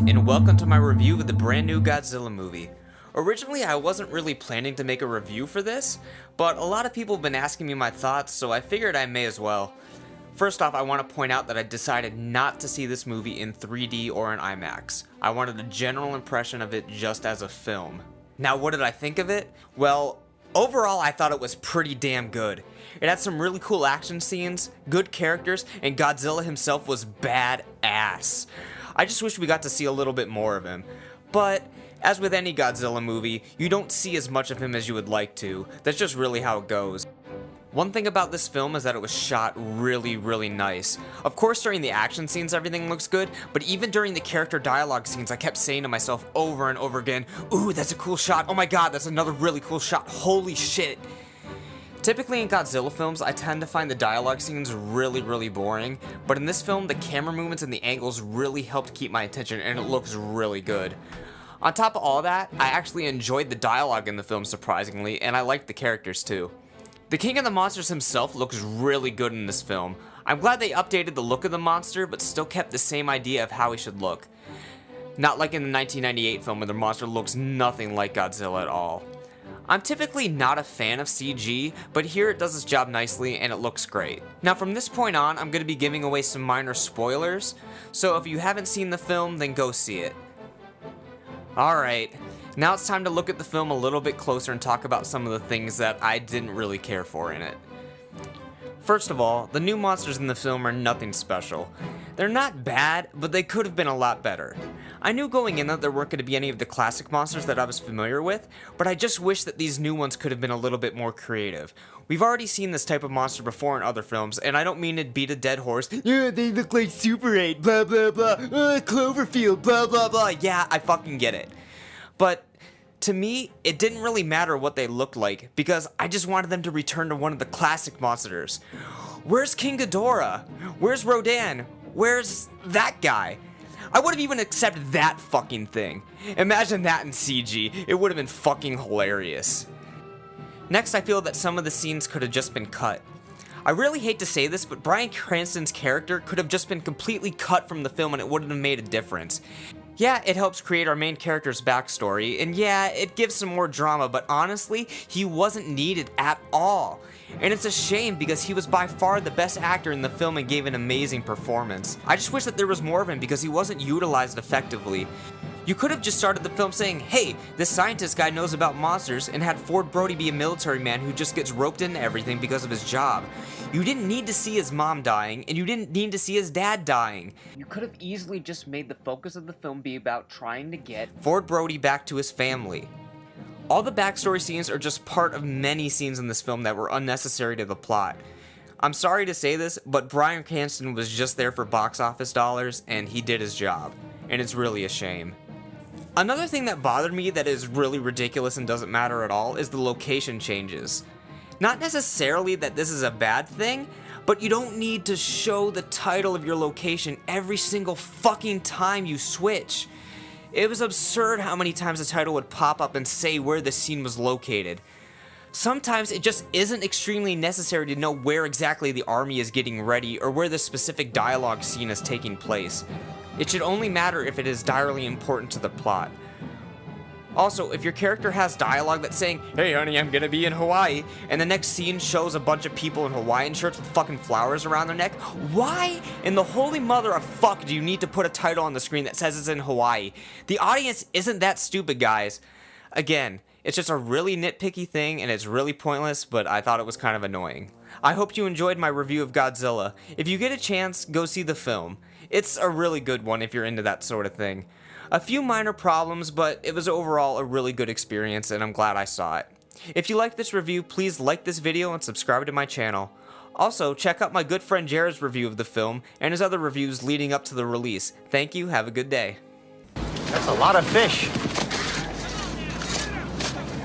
and welcome to my review of the brand new Godzilla movie. Originally, I wasn't really planning to make a review for this, but a lot of people have been asking me my thoughts, so I figured I may as well. First off, I want to point out that I decided not to see this movie in 3D or in IMAX. I wanted a general impression of it just as a film. Now, what did I think of it? Well, overall, I thought it was pretty damn good. It had some really cool action scenes, good characters, and Godzilla himself was badass. I just wish we got to see a little bit more of him. But, as with any Godzilla movie, you don't see as much of him as you would like to. That's just really how it goes. One thing about this film is that it was shot really nice. Of course, during the action scenes everything looks good, but even during the character dialogue scenes I kept saying to myself over and over again, ooh, that's a cool shot, oh my god, that's another really cool shot, holy shit. Typically in Godzilla films, I tend to find the dialogue scenes really boring, but in this film, the camera movements and the angles really helped keep my attention, and it looks really good. On top of all that, I actually enjoyed the dialogue in the film surprisingly, and I liked the characters too. The King of the Monsters himself looks really good in this film. I'm glad they updated the look of the monster, but still kept the same idea of how he should look. Not like in the 1998 film where the monster looks nothing like Godzilla at all. I'm typically not a fan of CG, but here it does its job nicely and it looks great. Now from this point on, I'm going to be giving away some minor spoilers, so if you haven't seen the film, then go see it. Alright, now it's time to look at the film a little bit closer and talk about some of the things that I didn't really care for in it. First of all, the new monsters in the film are nothing special. They're not bad, but they could have been a lot better. I knew going in that there weren't going to be any of the classic monsters that I was familiar with, but I just wish that these new ones could have been a little bit more creative. We've already seen this type of monster before in other films, and I don't mean to beat a dead horse. Yeah, they look like Super 8, blah blah blah, Cloverfield, blah blah blah. Yeah, I fucking get it. But to me, it didn't really matter what they looked like, because I just wanted them to return to one of the classic monsters. Where's King Ghidorah? Where's Rodan? Where's that guy? I would have even accepted that fucking thing. Imagine that in CG. It would have been fucking hilarious. Next, I feel that some of the scenes could have just been cut. I really hate to say this, but Bryan Cranston's character could have just been completely cut from the film and it wouldn't have made a difference. Yeah, it helps create our main character's backstory, and yeah, it gives some more drama, but honestly, he wasn't needed at all. And it's a shame because he was by far the best actor in the film and gave an amazing performance. I just wish that there was more of him because he wasn't utilized effectively. You could have just started the film saying, hey, this scientist guy knows about monsters, and had Ford Brody be a military man who just gets roped into everything because of his job. You didn't need to see his mom dying, and you didn't need to see his dad dying. You could have easily just made the focus of the film be about trying to get Ford Brody back to his family. All the backstory scenes are just part of many scenes in this film that were unnecessary to the plot. I'm sorry to say this, but Bryan Cranston was just there for box office dollars, and he did his job. And it's really a shame. Another thing that bothered me that is really ridiculous and doesn't matter at all is the location changes. Not necessarily that this is a bad thing, but you don't need to show the title of your location every single fucking time you switch. It was absurd how many times the title would pop up and say where the scene was located. Sometimes it just isn't extremely necessary to know where exactly the army is getting ready or where the specific dialogue scene is taking place. It should only matter if it is direly important to the plot. Also, if your character has dialogue that's saying, hey honey, I'm gonna be in Hawaii, and the next scene shows a bunch of people in Hawaiian shirts with fucking flowers around their neck, why in the holy mother of fuck do you need to put a title on the screen that says it's in Hawaii? The audience isn't that stupid, guys. Again, it's just a really nitpicky thing and it's really pointless, but I thought it was kind of annoying. I hope you enjoyed my review of Godzilla. If you get a chance, go see the film. It's a really good one if you're into that sort of thing. A few minor problems, but it was overall a really good experience and I'm glad I saw it. If you like this review, please like this video and subscribe to my channel. Also, check out my good friend Jared's review of the film and his other reviews leading up to the release. Thank you, have a good day. That's a lot of fish.